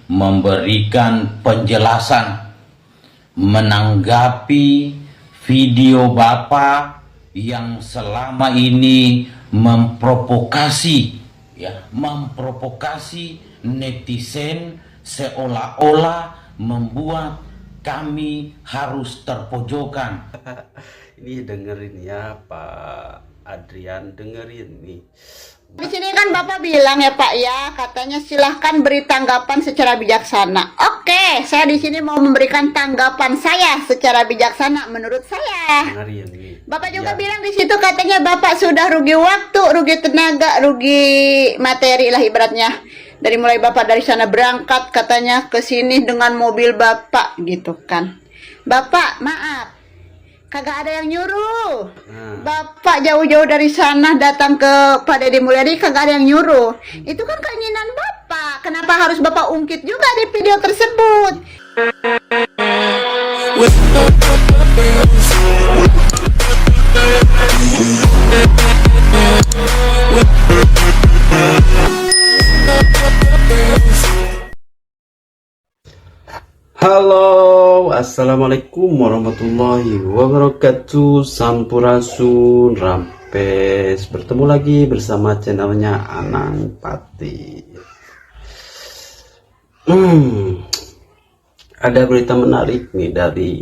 memberikan penjelasan menanggapi video Bapak yang selama ini memprovokasi netizen, seolah-olah membuat kami harus terpojokan. Ini dengerin ya Pak Adrian, dengerin nih. Di sini kan Bapak bilang ya Pak ya, katanya silahkan beri tanggapan secara bijaksana. Oke, saya di sini mau memberikan tanggapan saya secara bijaksana menurut saya. Dengerin nih. Bapak juga bilang di situ katanya Bapak sudah rugi waktu, rugi tenaga, rugi materi lah ibaratnya. Dari mulai Bapak dari sana berangkat katanya ke sini dengan mobil Bapak gitu kan. Bapak, maaf. Kagak ada yang nyuruh. Bapak jauh-jauh dari sana datang ke Pak Deddy Mulyadi, kagak ada yang nyuruh. Itu kan keinginan Bapak. Kenapa harus Bapak ungkit juga di video tersebut? Halo, assalamualaikum warahmatullahi wabarakatuh. Sampurasun, Rampes. Bertemu lagi bersama channelnya Anang Pati. Ada berita menarik nih dari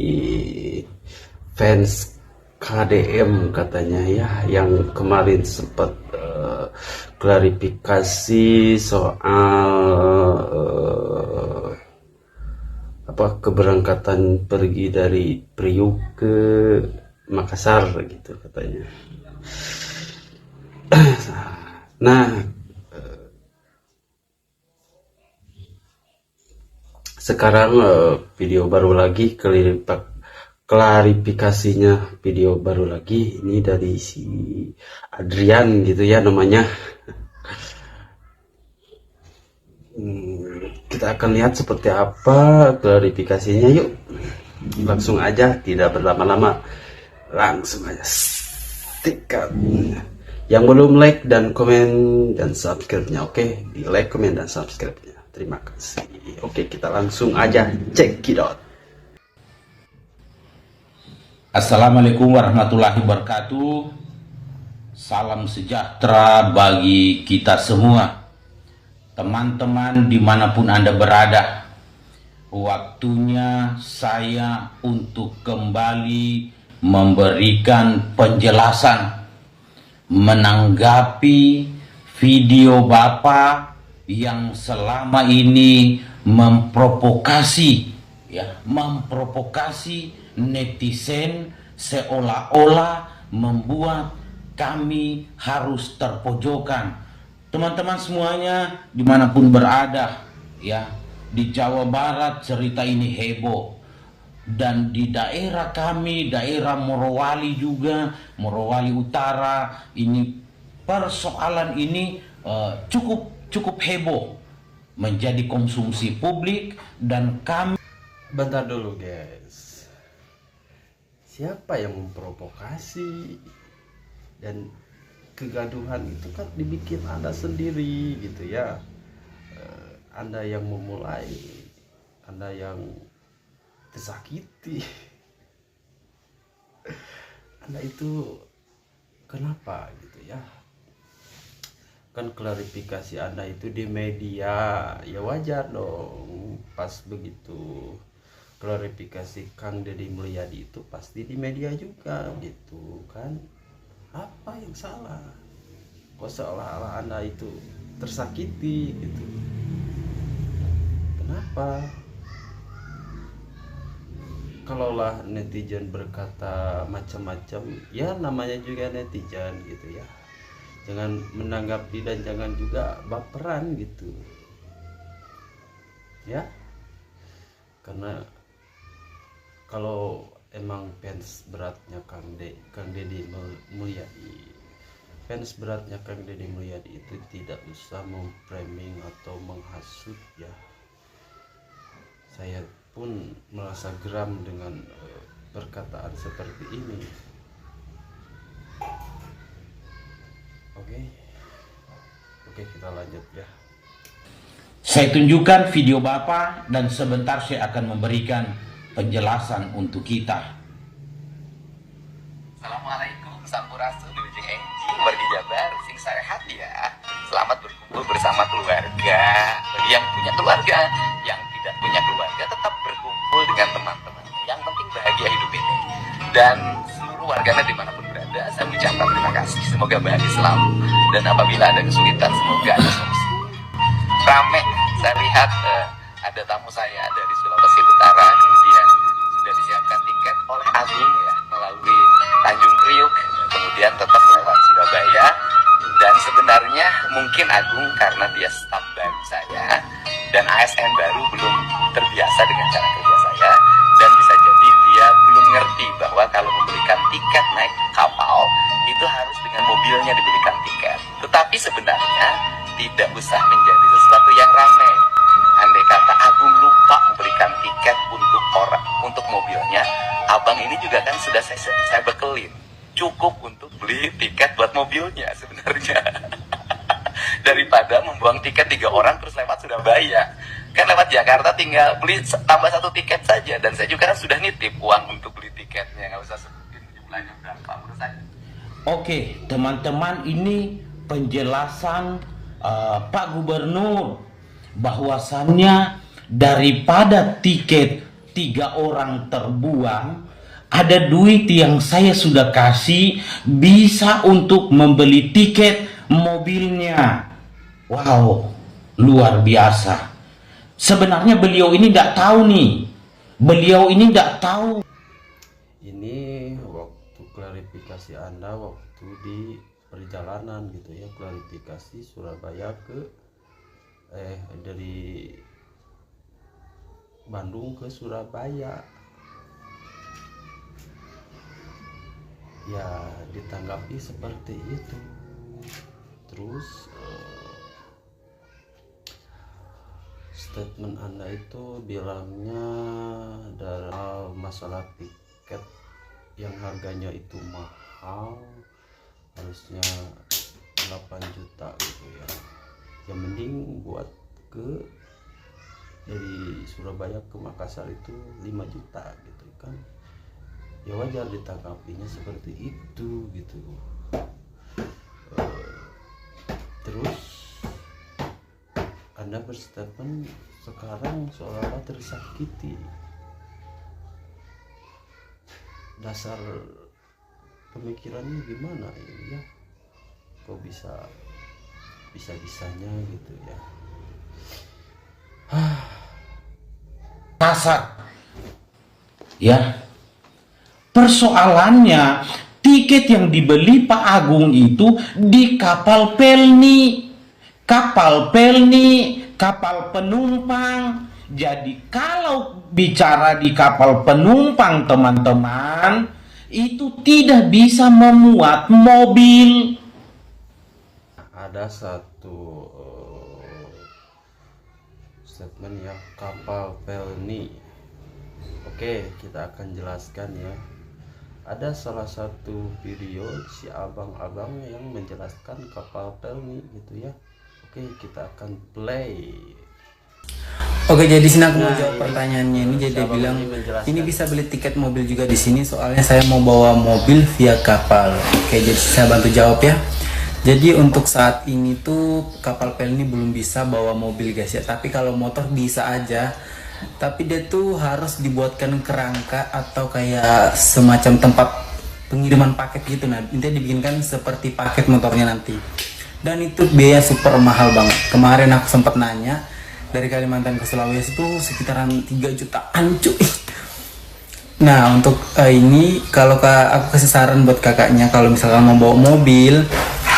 fans KDM katanya ya, yang kemarin sempat klarifikasi soal keberangkatan pergi dari Priuk ke Makassar gitu katanya. Nah, sekarang video baru lagi, klarifikasinya video baru lagi ini dari si Adrian gitu ya namanya. Kita akan lihat seperti apa klarifikasinya, yuk. Langsung aja, tidak berlama-lama, langsung aja stiker. Yang belum like dan komen dan subscribe-nya, oke, di like, komen dan subscribe-nya. Terima kasih. Oke, kita langsung aja check it out. Assalamualaikum warahmatullahi wabarakatuh. Salam sejahtera bagi kita semua. Teman-teman dimanapun Anda berada, waktunya saya untuk kembali memberikan penjelasan menanggapi video Bapak yang selama ini memprovokasi netizen, seolah-olah membuat kami harus terpojokan. Teman-teman semuanya dimanapun berada ya, di Jawa Barat cerita ini heboh, dan di daerah kami, daerah Morowali juga, Morowali Utara, ini persoalan ini cukup heboh, menjadi konsumsi publik. Dan kami, Bentar dulu guys, siapa yang memprovokasi? Dan kegaduhan itu kan dibikin Anda sendiri gitu ya. Anda yang memulai, Anda yang tersakiti. Anda itu kenapa gitu ya? Kan klarifikasi Anda itu di media, ya wajar dong. Pas begitu klarifikasi Kang Deddy Mulyadi itu pasti di media juga gitu kan. Apa yang salah? Kok seolah-olah Anda itu tersakiti gitu? Kenapa? Kalaulah netizen berkata macam-macam, ya namanya juga netizen gitu ya. Jangan menanggapi dan jangan juga baperan gitu. Ya. Karena kalau emang fans beratnya Kang Deddy Mulyadi, fans beratnya Kang Deddy Mulyadi itu tidak usah memframing atau menghasut ya. Saya pun merasa geram dengan perkataan seperti ini. Oke, kita lanjut ya. Saya tunjukkan video Bapak dan sebentar saya akan memberikan penjelasan untuk kita. Assalamualaikum sampurasun wilujeng enjing wargi Jabar sing sehat ya. Selamat berkumpul bersama keluarga. Bagi yang punya keluarga, yang tidak punya keluarga tetap berkumpul dengan teman-teman. Yang penting bahagia hidup ini. Dan seluruh warganet dimanapun berada, saya mengucapkan terima kasih. Semoga bahagia selalu. Dan apabila ada kesulitan, semoga ada solusi. Rame, saya lihat ada tamu saya dari Sulawesi Utara, kemudian sudah disiapkan tiket oleh Agung ya, melalui Tanjung Priuk, kemudian tetap lewat Surabaya. Dan sebenarnya mungkin Agung karena dia staf baru saya dan ASN baru belum terbiasa dengan cara kerja saya, dan bisa jadi dia belum ngerti bahwa kalau membelikan tiket naik kapal itu harus dengan mobilnya dibelikan tiket. Tetapi sebenarnya tidak usah menjadi sesuatu yang ramai. Andai kata Agung lupa memberikan tiket untuk mobilnya, abang ini juga kan sudah saya bekelin. Cukup untuk beli tiket buat mobilnya sebenarnya. Daripada membuang tiket 3 orang terus lewat Surabaya. Kan lewat Jakarta tinggal beli tambah 1 tiket saja. Dan saya juga kan sudah nitip uang untuk beli tiketnya. Nggak usah sebutin jumlahnya berapa menurut saya. Oke, teman-teman, ini penjelasan Pak Gubernur bahwasannya daripada tiket 3 orang terbuang, ada duit yang saya sudah kasih bisa untuk membeli tiket mobilnya. Wow, luar biasa. Sebenarnya beliau ini tidak tahu nih. Beliau ini tidak tahu. Ini waktu klarifikasi Anda waktu di perjalanan gitu ya, klarifikasi Surabaya ke dari Bandung ke Surabaya. Ya ditanggapi seperti itu. Terus statement Anda itu bilangnya dalam masalah tiket yang harganya itu mahal, harusnya 8 juta gitu ya. Yang mending buat ke dari Surabaya ke Makassar itu 5 juta gitu kan. Ya wajar ditanggapinya seperti itu gitu. Terus Anda berstatement sekarang seolah-olah tersakiti. Dasar pemikirannya gimana ini ya? Kok bisa-bisanya gitu ya? Kasar. Ya. Persoalannya tiket yang dibeli Pak Agung itu di kapal pelni. Kapal pelni, kapal penumpang. Jadi kalau bicara di kapal penumpang, teman-teman, itu tidak bisa memuat mobil. Ada satu statement ya, kapal pelni. Oke, kita akan jelaskan ya. Ada salah satu video si abang-abang yang menjelaskan kapal pelni gitu ya. Oke, kita akan play. Oke, jadi sini aku mau jawab pertanyaannya ini. Jadi dia bilang ini bisa beli tiket mobil juga di sini, soalnya saya mau bawa mobil via kapal. Oke, jadi saya bantu jawab ya. Jadi untuk saat ini tuh kapal pelni belum bisa bawa mobil guys ya. Tapi kalau motor bisa aja. Tapi dia tuh harus dibuatkan kerangka atau kayak semacam tempat pengiriman paket gitu. Nah, intinya dibikinkan seperti paket motornya nanti. Dan itu biaya super mahal banget. Kemarin aku sempat nanya, dari Kalimantan ke Sulawesi itu sekitaran 3 jutaan cuy. Nah untuk ini kalau aku kasih saran buat kakaknya, kalau misalkan mau bawa mobil,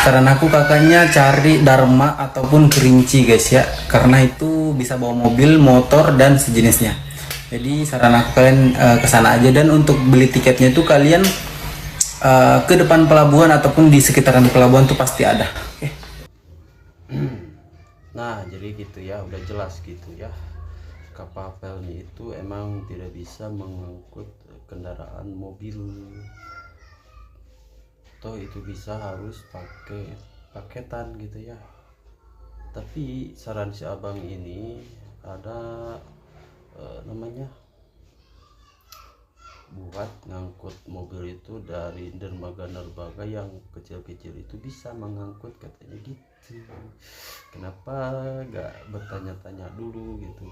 saran aku kakaknya cari Dharma ataupun Kerinci guys ya, karena itu bisa bawa mobil, motor dan sejenisnya. Jadi saran aku kalian kesana aja. Dan untuk beli tiketnya itu kalian ke depan pelabuhan ataupun di sekitaran pelabuhan tuh pasti ada. Oke. Nah jadi gitu ya, udah jelas gitu ya. Kapal pelni itu emang tidak bisa mengangkut kendaraan mobil. Toh itu bisa harus pakai paketan gitu ya. tapi saran si abang ini ada namanya buat ngangkut mobil itu dari dermaga-dermaga yang kecil-kecil itu bisa mengangkut katanya gitu. Kenapa gak bertanya-tanya dulu gitu,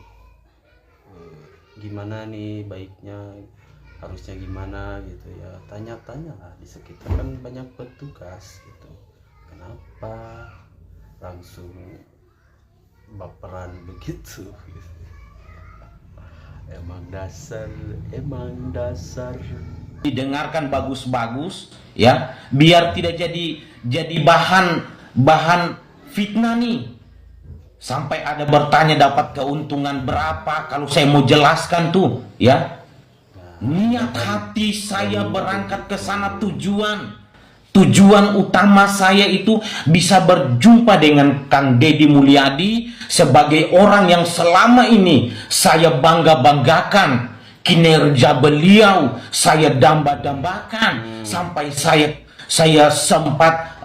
gimana nih baiknya, harusnya gimana gitu ya, tanya-tanya lah di sekitar, kan banyak petugas gitu. Kenapa langsung baperan begitu gitu. Emang dasar Didengarkan bagus-bagus ya, biar tidak jadi bahan fitnah nih. Sampai ada bertanya dapat keuntungan berapa, kalau saya mau jelaskan tuh ya. Niat hati saya berangkat ke sana, tujuan utama saya itu bisa berjumpa dengan Kang Deddy Mulyadi sebagai orang yang selama ini saya bangga-banggakan kinerja beliau, saya damba-dambakan sampai saya sempat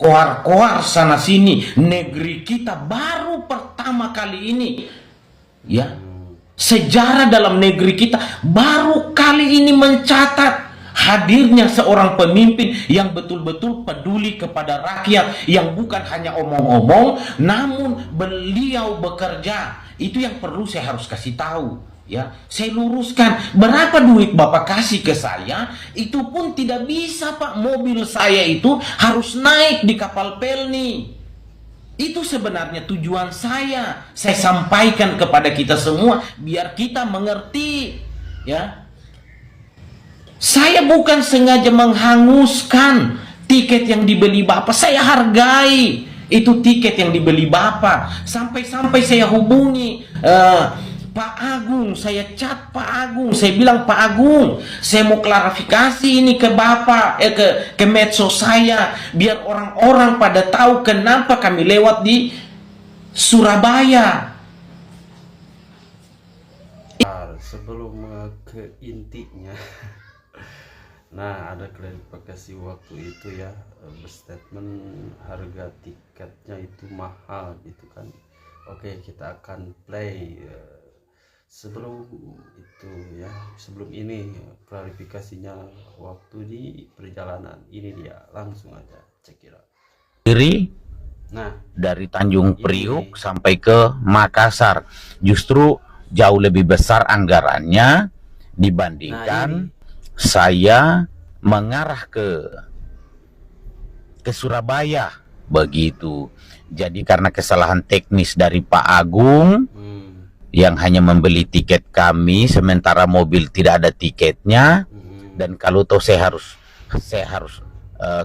koar-koar sana sini. Negeri kita baru pertama kali ini ya, sejarah dalam negeri kita baru kali ini mencatat hadirnya seorang pemimpin yang betul-betul peduli kepada rakyat, yang bukan hanya omong-omong namun beliau bekerja. Itu yang perlu saya harus kasih tahu ya. Saya luruskan, berapa duit Bapak kasih ke saya itu pun tidak bisa Pak. Mobil saya itu harus naik di kapal Pelni. Itu sebenarnya tujuan saya sampaikan kepada kita semua biar kita mengerti ya. Saya bukan sengaja menghanguskan tiket yang dibeli Bapak. Saya hargai itu tiket yang dibeli Bapak. Sampai-sampai saya hubungi Pak Agung, saya chat Pak Agung, saya bilang Pak Agung, saya mau klarifikasi ini ke Bapak, ke medsos saya, biar orang-orang pada tahu kenapa kami lewat di Surabaya. Sebelum ke intinya, nah ada klarifikasi waktu itu ya, berstatement harga tiketnya itu mahal gitu kan. Oke, kita akan play sebelum itu ya, sebelum ini klarifikasinya waktu di perjalanan. Ini dia, langsung aja cek it. Diri Nah, dari Tanjung Priuk sampai ke Makassar justru jauh lebih besar anggarannya dibandingkan saya mengarah ke Surabaya begitu. Jadi karena kesalahan teknis dari Pak Agung yang hanya membeli tiket kami sementara mobil tidak ada tiketnya, dan kalau toh saya harus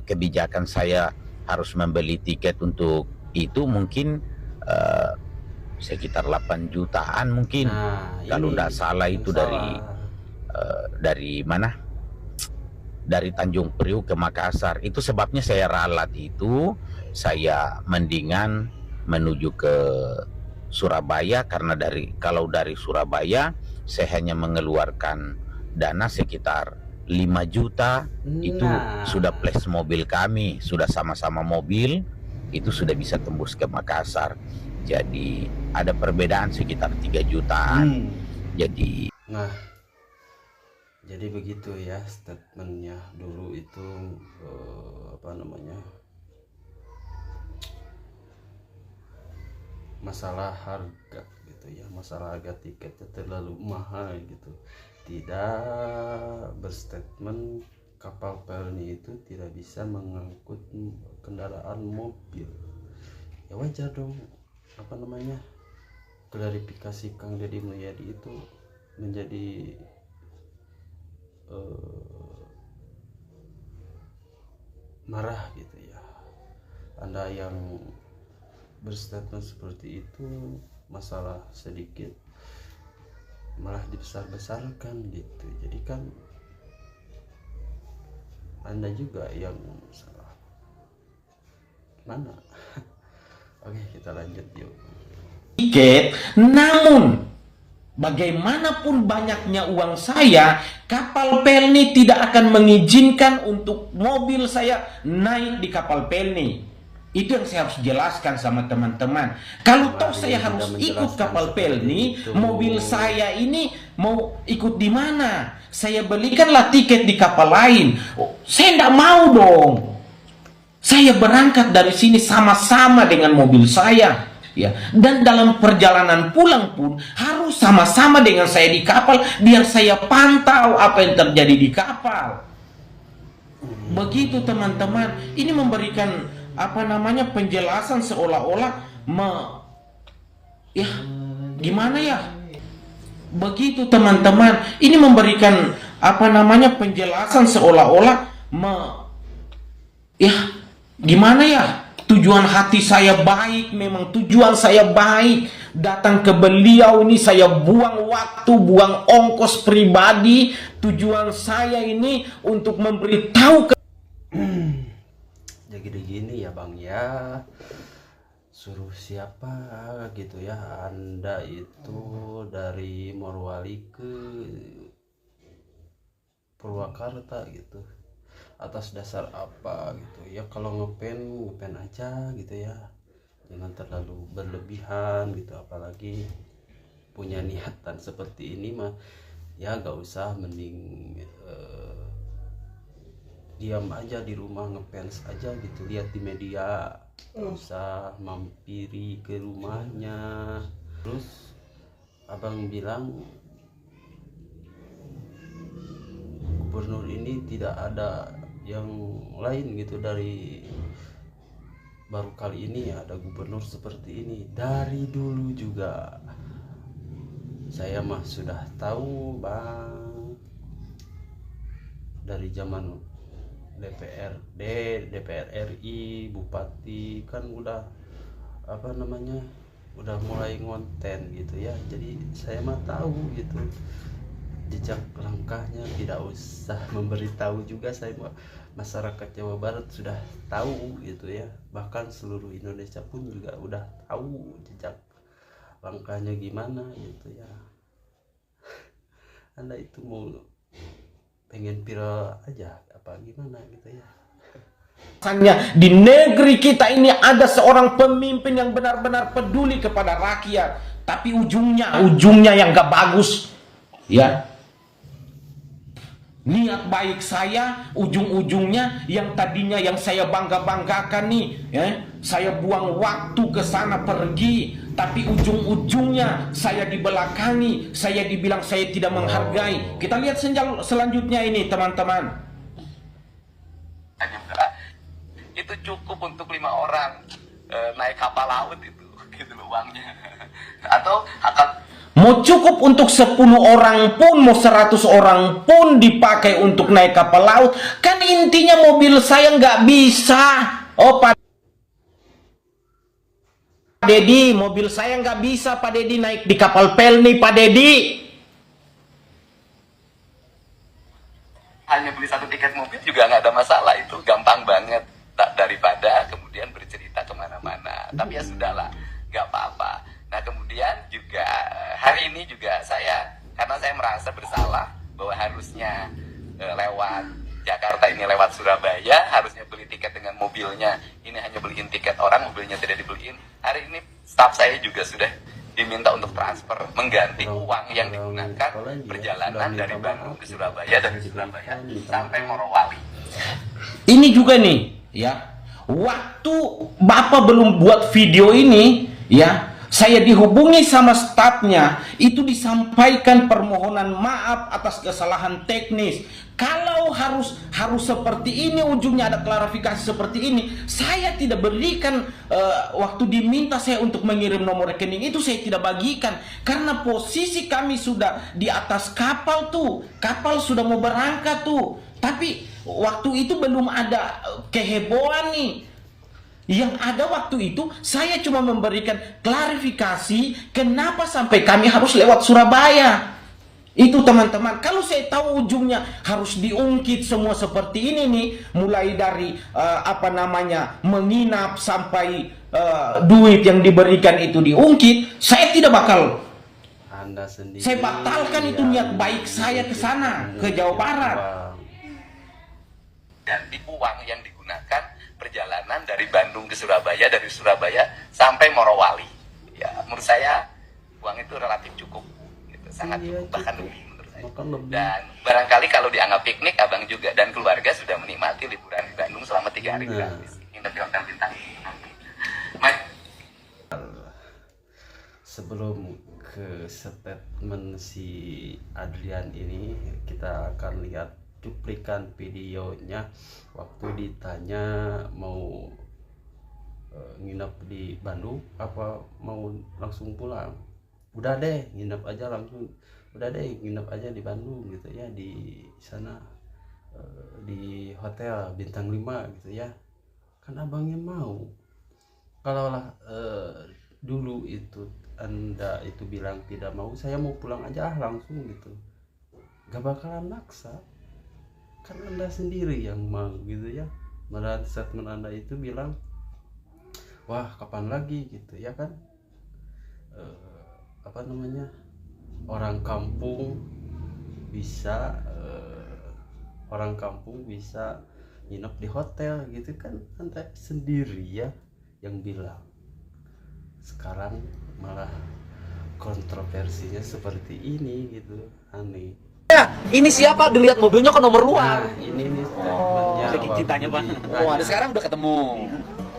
kebijakan saya harus membeli tiket untuk itu mungkin sekitar 8 jutaan mungkin. Kalau tidak salah itu dari mana? Dari Tanjung Priuk ke Makassar. Itu sebabnya saya ralat itu, saya mendingan menuju ke Surabaya, karena kalau dari Surabaya saya hanya mengeluarkan dana sekitar 5 juta. Itu sudah plus mobil kami, sudah sama-sama mobil, itu sudah bisa tembus ke Makassar. Jadi ada perbedaan sekitar 3 jutaan. Jadi begitu ya statementnya dulu itu, masalah harga gitu ya, masalah harga tiketnya terlalu mahal gitu. Tidak berstatement kapal Pelni itu tidak bisa mengangkut kendaraan mobil. Ya wajar dong, klarifikasi Kang Deddy Mulyadi itu menjadi marah gitu ya. Anda yang berstatement seperti itu, masalah sedikit malah dibesar-besarkan gitu. Jadi kan Anda juga yang salah. Mana? Oke, kita lanjut yuk. Tiket, namun bagaimanapun banyaknya uang saya, kapal Pelni tidak akan mengizinkan untuk mobil saya naik di kapal Pelni. Itu yang saya harus jelaskan sama teman-teman. Kalau toh saya harus ikut kapal pelni, mobil saya ini mau ikut di mana? Saya belikanlah tiket di kapal lain. Oh, saya tidak mau dong. Saya berangkat dari sini sama-sama dengan mobil saya. Ya, dan dalam perjalanan pulang pun harus sama-sama dengan saya di kapal, biar saya pantau apa yang terjadi di kapal. Begitu teman-teman, ini memberikan penjelasan seolah-olah gimana ya? Begitu teman-teman, ini memberikan penjelasan seolah-olah gimana ya? Tujuan hati saya baik, memang tujuan saya baik. Datang ke beliau ini saya buang waktu, buang ongkos pribadi. Tujuan saya ini untuk memberitahu Jadi gini ya Bang ya, suruh siapa gitu ya, Anda itu dari Morowali ke Purwakarta gitu, atas dasar apa gitu ya? Kalau ngepen aja gitu ya, jangan terlalu berlebihan gitu, apalagi punya niatan seperti ini mah ya gak usah, mending diam aja di rumah, ngefans aja gitu, lihat di media, gak usah mampiri ke rumahnya. Terus abang bilang gubernur ini tidak ada yang lain gitu, dari baru kali ini ada gubernur seperti ini. Dari dulu juga saya mah sudah tahu Bang, dari zaman DPRD, DPR RI, Bupati kan udah udah mulai ngonten gitu ya. Jadi saya mah tahu gitu jejak langkahnya, tidak usah memberitahu juga. Saya mah, masyarakat Jawa Barat sudah tahu gitu ya, bahkan seluruh Indonesia pun juga udah tahu jejak langkahnya gimana gitu ya. Anda itu mau pengen viral aja apa gimana gitu ya? Di negeri kita ini ada seorang pemimpin yang benar-benar peduli kepada rakyat, tapi ujungnya yang gak bagus ya. Niat baik saya, ujung-ujungnya yang tadinya yang saya bangga-banggakan nih ya, saya buang waktu ke sana pergi, tapi ujung-ujungnya saya dibelakangi, saya dibilang saya tidak menghargai. Kita lihat selanjutnya ini teman-teman. Itu cukup untuk 5 orang naik kapal laut itu, gitu loh uangnya. Atau akan mau cukup untuk 10 orang pun, mau 100 orang pun dipakai untuk naik kapal laut. Kan intinya mobil saya nggak bisa. Oh Pak Dedi, mobil saya nggak bisa Pak Dedi naik di kapal pelni Pak Dedi. hanya beli 1 tiket mobil juga nggak ada masalah, itu gampang banget. Daripada kemudian bercerita kemana-mana. Tapi ya sudahlah, nggak apa-apa. Nah kemudian juga hari ini juga karena saya merasa bersalah bahwa harusnya lewat Jakarta ini lewat Surabaya, harusnya beli tiket dengan mobilnya, ini hanya beliin tiket orang, mobilnya tidak dibeliin. Hari ini staf saya juga sudah diminta untuk transfer, mengganti uang yang digunakan perjalanan dari Bandung ke Surabaya dan Surabaya sampai Morowali. Ini juga nih ya, waktu Bapak belum buat video ini ya, saya dihubungi sama stafnya, itu disampaikan permohonan maaf atas kesalahan teknis. Kalau harus seperti ini, ujungnya ada klarifikasi seperti ini, saya tidak berikan. Waktu diminta saya untuk mengirim nomor rekening itu saya tidak bagikan, karena posisi kami sudah di atas kapal tuh, kapal sudah mau berangkat tuh, tapi waktu itu belum ada kehebohan nih. Yang ada waktu itu saya cuma memberikan klarifikasi kenapa sampai kami harus lewat Surabaya. Itu teman-teman, kalau saya tahu ujungnya harus diungkit semua seperti ini nih, mulai dari menginap sampai duit yang diberikan itu diungkit, saya tidak bakal. Anda sendiri, saya batalkan itu niat baik saya ke sana, ke Jawa Barat. Dan di uang yang digunakan perjalanan dari Bandung ke Surabaya, dari Surabaya sampai Morowali. Ya, menurut saya uang itu relatif cukup, gitu. Sangat Iya, cukup, bahkan cukup. lebih menurut saya. Bahkan lebih. Dan barangkali kalau dianggap piknik, abang juga dan keluarga sudah menikmati liburan di Bandung selama 3 hari Nah. gratis. Nginep di hotel bintang 5. Mas, Sebelum ke statement si Adrian ini, kita akan lihat cuplikan videonya waktu ditanya mau nginep di Bandung apa mau langsung pulang. Udah deh nginep aja langsung, udah deh nginep aja di Bandung gitu ya, di sana di hotel bintang 5 gitu ya. Kan abangnya mau. Kalaulah dulu itu Anda itu bilang tidak mau, saya mau pulang aja langsung gitu, gak bakalan maksa. Kan Anda sendiri yang mau gitu ya. Malah statement Anda itu bilang, wah kapan lagi gitu ya kan. Apa namanya, orang kampung bisa nginep di hotel gitu kan. Anda sendiri ya yang bilang. Sekarang malah kontroversinya seperti ini gitu, aneh. Ini siapa? Dilihat mobilnya kok nomor luar. Nah, ini nih statementnya saking cintanya, Pak. ditanya, Oh, ada sekarang udah ketemu.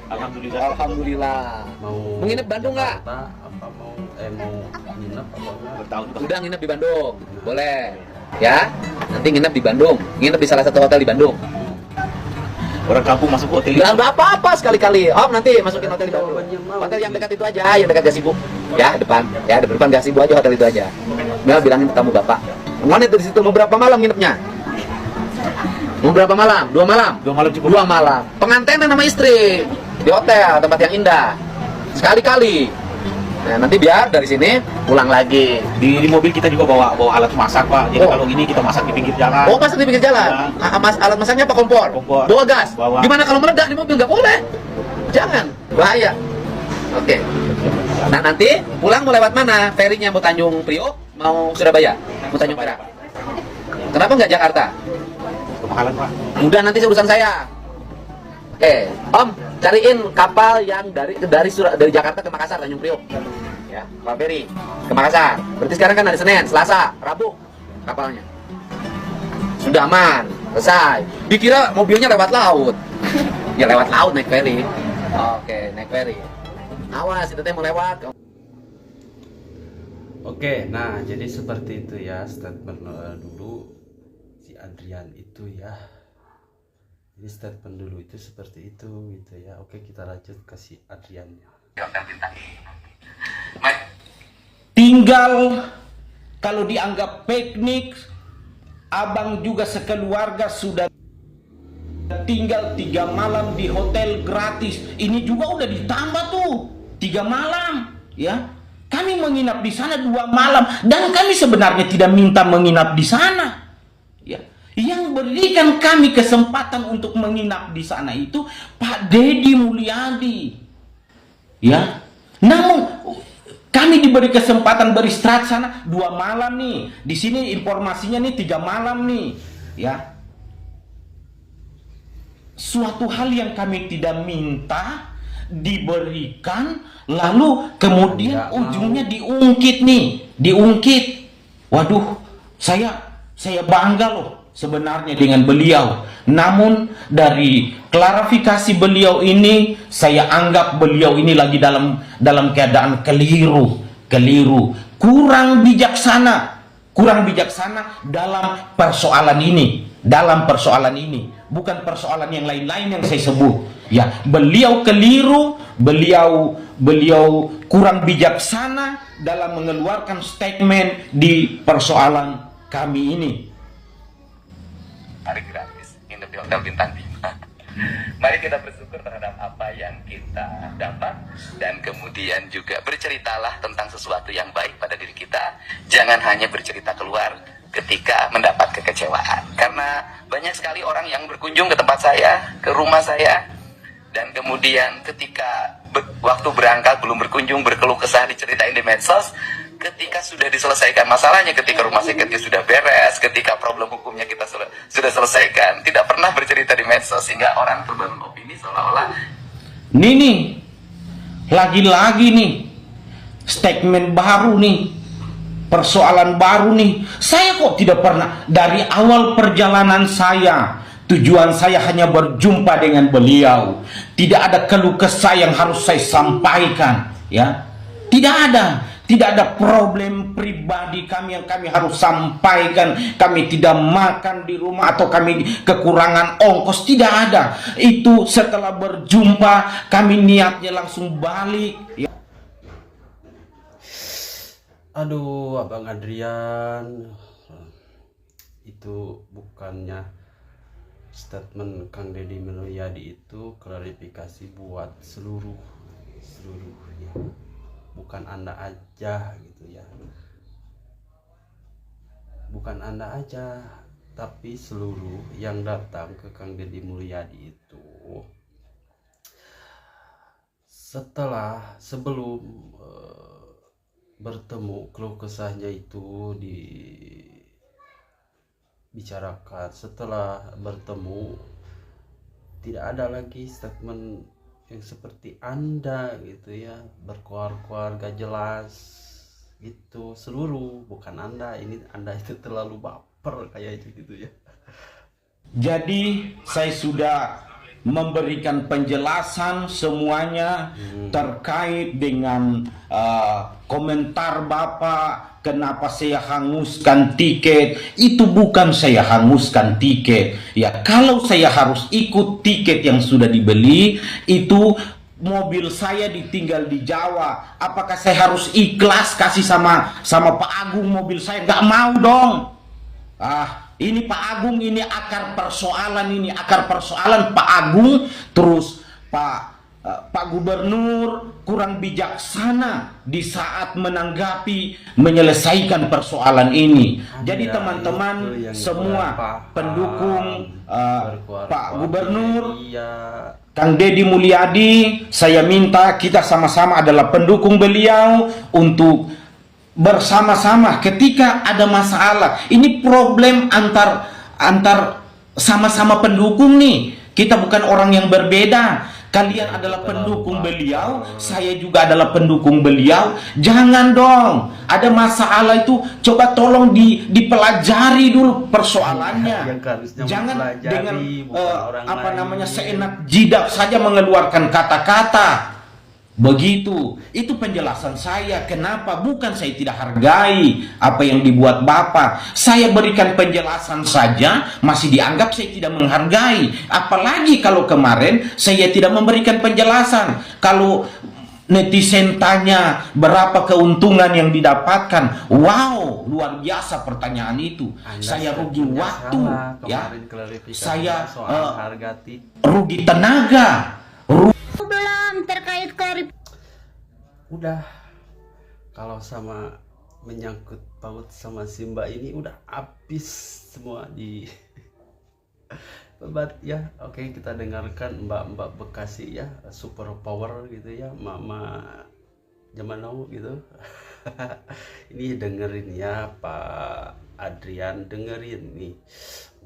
Alhamdulillah. Alhamdulillah. mau nginep Bandung nggak? Jakarta, apa mau nginep apa enggak? Bertahun Udah nginep di Bandung. Boleh. Ya, nanti nginep di Bandung. Nginep di salah satu hotel di Bandung. Orang kampung masuk hotel. Ya nggak apa-apa sekali-kali. Om nanti masukin hotel di Bandung. Hotel yang dekat itu aja, yang dekat Gasibu. Ya, depan. Ya, depan Gasibu aja, hotel itu aja. Mel bilangin ke tamu Bapak. Mana itu di situ mau berapa malam nginepnya? Mau berapa malam? 2 malam? 2 malam cukup. 2 malam. Pengantin sama istri di hotel, tempat yang indah. Sekali-kali. Nah, nanti biar dari sini pulang lagi. Di mobil kita juga bawa alat masak, Pak. Jadi Oh. kalau gini kita masak di pinggir jalan. Oh, masak di pinggir jalan. Alat masaknya apa kompor? Kompor. Bawa gas. Bawa. Gimana kalau meledak di mobil? Nggak boleh. Jangan, bahaya. Oke. Nah, nanti pulang mau lewat mana? Ferinya mau Tanjung Priok, mau Surabaya, mau Tanjung Perak. Kenapa nggak Jakarta? Kemahalan, Pak. Udah nanti urusan saya. Oke, Om, cariin kapal yang dari Jakarta ke Makassar, Tanjung Priok. Ya, kapal feri ke Makassar. Berarti sekarang kan hari Senin, Selasa, Rabu kapalnya. Sudah aman, selesai. Dikira mobilnya lewat laut. Ya lewat laut naik feri. Oke, naik feri. Awas, itu teh mau lewat. Oke, nah jadi seperti itu ya statement dulu si Adrian itu ya. Jadi statement dulu itu seperti itu gitu ya. Oke, kita lanjut ke si Adriannya. di hotel bintang 5. Mas, Tinggal kalau dianggap piknik, abang juga sekeluarga sudah tinggal 3 malam di hotel gratis. Ini juga udah ditambah tuh 3 malam, ya. Kami menginap di sana 2 malam dan kami sebenarnya tidak minta menginap di sana, ya. Yang berikan kami kesempatan untuk menginap di sana itu Pak Deddy Mulyadi, ya. Namun kami diberi kesempatan beristirahat sana 2 malam nih. Di sini informasinya nih 3 malam nih, ya. Suatu hal yang kami tidak minta diberikan, lalu kemudian Nggak mau. ujungnya diungkit nih, diungkit. Waduh, saya bangga loh sebenarnya dengan beliau. Namun dari klarifikasi beliau ini, saya anggap beliau ini lagi dalam keadaan keliru, kurang bijaksana dalam persoalan ini, bukan persoalan yang lain-lain yang saya sebut. Ya, beliau keliru, beliau kurang bijaksana dalam mengeluarkan statement di persoalan kami ini. hari gratis nginep di hotel bintang 5. Mari kita bersyukur terhadap apa yang kita dapat dan kemudian juga berceritalah tentang sesuatu yang baik pada diri kita. Jangan hanya bercerita keluar ketika mendapat kekecewaan. Karena banyak sekali orang yang berkunjung ke tempat saya, ke rumah saya, dan kemudian ketika waktu berangkat belum berkunjung, berkeluh kesah, diceritain di medsos. Ketika sudah diselesaikan masalahnya, ketika rumah sakitnya sudah beres, ketika problem hukumnya kita sudah selesaikan, tidak pernah bercerita di medsos, sehingga orang terbangun opini seolah seolah-olah Nih, lagi-lagi nih, statement baru nih, persoalan baru nih. Saya kok tidak pernah, dari awal perjalanan saya, tujuan saya hanya berjumpa dengan beliau. Tidak ada keluh kesah yang harus saya sampaikan, ya. Tidak ada problem pribadi kami yang kami harus sampaikan. Kami tidak makan di rumah atau kami kekurangan ongkos, tidak ada. Itu setelah berjumpa kami niatnya langsung balik, ya. Aduh, Abang Adrian, itu bukannya statement Kang Deddy Mulyadi itu klarifikasi buat seluruh ya. Bukan Anda aja gitu ya. Bukan Anda aja, tapi seluruh yang datang ke Kang Deddy Mulyadi itu sebelum bertemu, keluh kesahnya itu dibicarakan. Setelah bertemu, tidak ada lagi statement yang seperti Anda gitu ya, berkuar-kuar gak jelas gitu. Seluruh, bukan Anda, ini Anda itu terlalu baper kayak itu gitu ya. Jadi saya sudah memberikan penjelasan semuanya terkait dengan komentar Bapak, kenapa saya hanguskan tiket. Itu bukan saya hanguskan tiket, ya. Kalau saya harus ikut tiket yang sudah dibeli, itu mobil saya ditinggal di Jawa. Apakah saya harus ikhlas kasih sama Pak Agung mobil saya? Nggak mau dong. Ini Pak Agung, ini akar persoalan Pak Agung, terus Pak Gubernur kurang bijaksana di saat menyelesaikan persoalan ini. Jadi teman-teman semua pendukung Pak Gubernur Kang Deddy Mulyadi, saya minta kita sama-sama adalah pendukung beliau untuk bersama-sama ketika ada masalah. Ini problem antar sama-sama pendukung nih. Kita bukan orang yang berbeda. Kalian adalah pendukung beliau, saya juga adalah pendukung beliau. Jangan dong, ada masalah itu coba tolong dipelajari dulu persoalannya. Jangan dengan seenak jidat saja mengeluarkan kata-kata. Begitu, itu penjelasan saya. Kenapa? Bukan saya tidak hargai apa yang dibuat Bapak. Saya berikan penjelasan saja, masih dianggap saya tidak menghargai. Apalagi kalau kemarin saya tidak memberikan penjelasan. Kalau netizen tanya berapa keuntungan yang didapatkan, wow, luar biasa pertanyaan itu. Saya rugi waktu, ya. Saya rugi tenaga. Belum terkait Udah, kalau sama menyangkut paut sama Simba ini udah habis semua di Babat ya. Oke, kita dengarkan Mbak Bekasi ya, super power gitu ya, Mama zaman now gitu. Ini dengerin ya Pak Adrian, dengerin nih.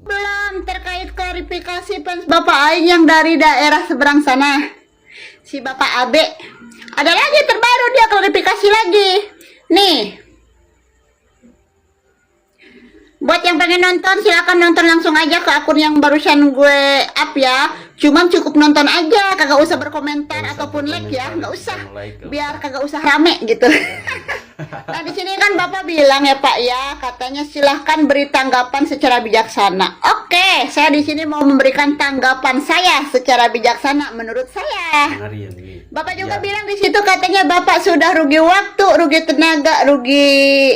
belum terkait klarifikasi fans Bapak Aing yang dari daerah seberang sana, si Bapak Abe. Ada lagi terbaru, dia klarifikasi lagi nih. Buat yang pengen nonton silakan nonton langsung aja ke akun yang barusan gue up ya. Cuman cukup nonton aja, kagak usah berkomentar ataupun like ya, nggak usah, biar kagak usah rame gitu. Nah di sini kan Bapak bilang ya Pak ya, katanya silahkan beri tanggapan secara bijaksana. Oke, saya di sini mau memberikan tanggapan saya secara bijaksana menurut saya. Bapak juga bilang di situ katanya Bapak sudah rugi waktu, rugi tenaga, rugi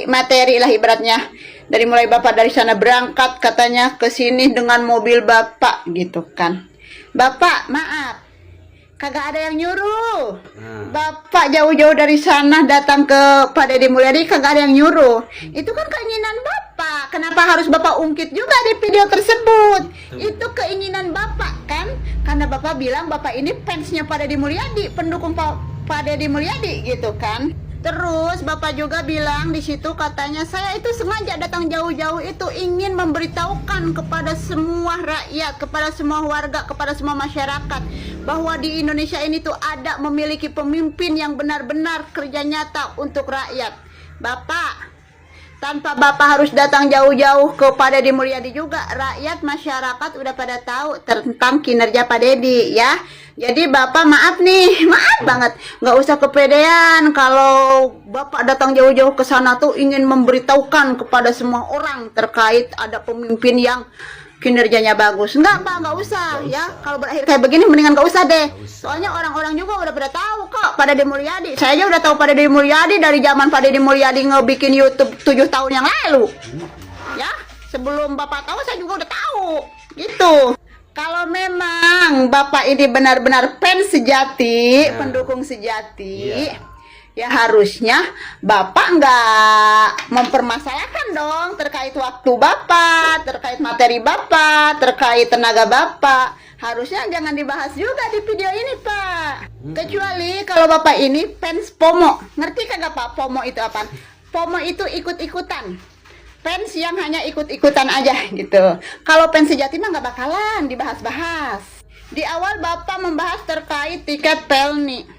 materi lah ibaratnya. Dari mulai Bapak dari sana berangkat katanya ke sini dengan mobil Bapak gitu kan. Bapak maaf, kagak ada yang nyuruh. Bapak jauh-jauh dari sana datang ke Pak Deddy Mulyadi, kagak ada yang nyuruh. Itu kan keinginan Bapak. Kenapa harus Bapak ungkit juga di video tersebut? Itu keinginan Bapak kan? Karena Bapak bilang Bapak ini fansnya Pak Deddy Mulyadi, pendukung Pak Deddy Mulyadi gitu kan. Terus Bapak juga bilang di situ katanya saya itu sengaja datang jauh-jauh itu ingin memberitahukan kepada semua rakyat, kepada semua warga, kepada semua masyarakat bahwa di Indonesia ini tuh ada memiliki pemimpin yang benar-benar kerja nyata untuk rakyat. Bapak, tanpa Bapak harus datang jauh-jauh kepada Deddy Mulyadi juga, rakyat masyarakat udah pada tahu tentang kinerja Pak Deddy ya. Jadi Bapak maaf nih, maaf banget, nggak usah kepedean kalau Bapak datang jauh-jauh ke sana tuh ingin memberitahukan kepada semua orang terkait ada pemimpin yang kinerjanya bagus. Enggak Pak, nggak usah ya. Kalau berakhir kayak begini mendingan nggak usah deh. Soalnya orang-orang juga udah pada tahu kok pada Deddy Mulyadi. Saya aja udah tahu pada Deddy Mulyadi dari zaman Pak Deddy Mulyadi ngebikin YouTube 7 tahun yang lalu. Ya, sebelum Bapak tahu saya juga udah tahu. Gitu. Kalau memang Bapak ini benar-benar fans sejati, pendukung sejati, ya harusnya Bapak nggak mempermasalahkan dong terkait waktu Bapak, terkait materi Bapak, terkait tenaga Bapak. Harusnya jangan dibahas juga di video ini, Pak. Kecuali kalau Bapak ini fans FOMO. Ngerti kagak Pak FOMO itu apa? FOMO itu ikut-ikutan. Fans yang hanya ikut-ikutan aja gitu. Kalau fans sejati mah nggak bakalan dibahas-bahas. Di awal Bapak membahas terkait tiket Pelni.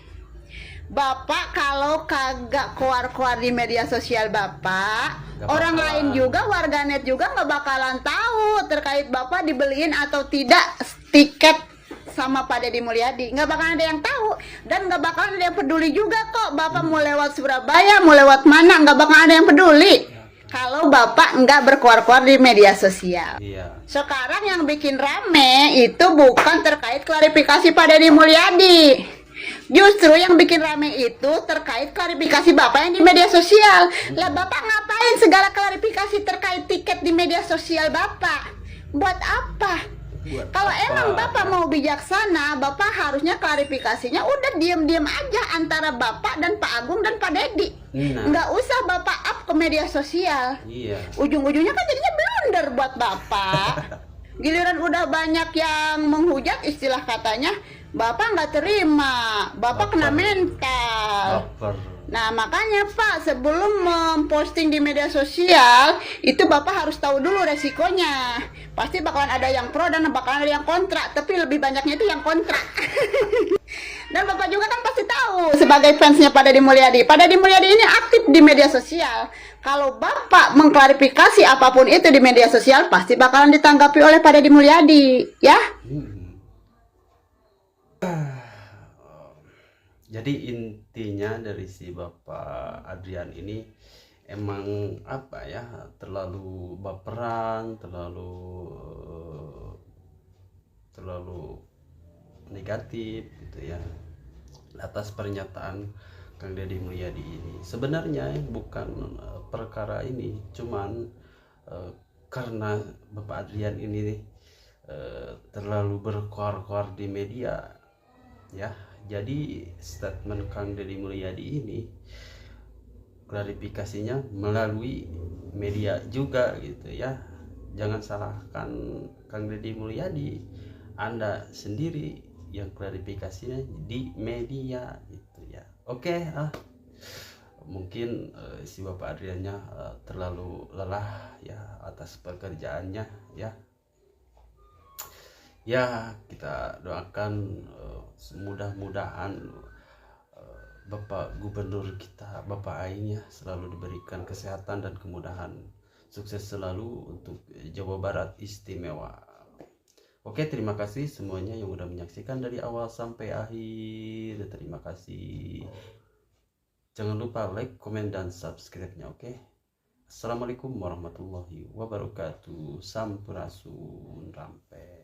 Bapak kalau kagak keluar-keluar di media sosial Bapak, orang lain juga, warganet juga nggak bakalan tahu terkait Bapak dibeliin atau tidak tiket sama Pak Deddy Mulyadi. Nggak bakalan ada yang tahu dan nggak bakalan ada yang peduli juga kok. Bapak mau lewat Surabaya, mau lewat mana, nggak bakalan ada yang peduli kalau Bapak nggak berkuar-kuar di media sosial. Sekarang yang bikin rame itu bukan terkait klarifikasi Pak Deddy Mulyadi. Justru yang bikin rame itu terkait klarifikasi Bapak yang di media sosial. Lah Bapak ngapain segala klarifikasi terkait tiket di media sosial Bapak? Buat apa? Kalau emang Bapak mau bijaksana, Bapak harusnya klarifikasinya udah diam-diam aja antara Bapak dan Pak Agung dan Pak Deddy. Nggak usah Bapak up ke media sosial. Ujung-ujungnya kan jadinya blunder buat Bapak. Giliran udah banyak yang menghujat, istilah katanya, Bapak nggak terima, Bapak kena mental. Nah makanya Pak, sebelum memposting di media sosial itu Bapak harus tahu dulu resikonya. Pasti bakalan ada yang pro dan bakalan ada yang kontra, tapi lebih banyaknya itu yang kontra. Dan Bapak juga kan pasti tahu sebagai fansnya Pak Deddy Mulyadi. Pak Deddy Mulyadi ini aktif di media sosial. Kalau Bapak mengklarifikasi apapun itu di media sosial, pasti bakalan ditanggapi oleh Pak Deddy Mulyadi, ya. Jadi intinya dari si Bapak Adrian ini emang apa ya, terlalu baperan, terlalu negatif gitu ya atas pernyataan Kang Deddy Mulyadi ini. Sebenarnya bukan perkara ini, cuman karena Bapak Adrian ini terlalu berkuar-kuar di media ya. Jadi statement Kang Deddy Mulyadi ini klarifikasinya melalui media juga gitu ya. Jangan salahkan Kang Deddy Mulyadi, Anda sendiri yang klarifikasinya di media gitu ya. Oke, mungkin si Bapak Adriannya terlalu lelah ya atas pekerjaannya ya. Ya, kita doakan mudah-mudahan Bapak Gubernur kita, Bapak Aing ya, selalu diberikan kesehatan dan kemudahan. Sukses selalu untuk Jawa Barat istimewa. Oke, terima kasih semuanya yang udah menyaksikan dari awal sampai akhir. Terima kasih. Jangan lupa like, komen, dan subscribe-nya, oke? Assalamualaikum warahmatullahi wabarakatuh. Sampurasun rampe.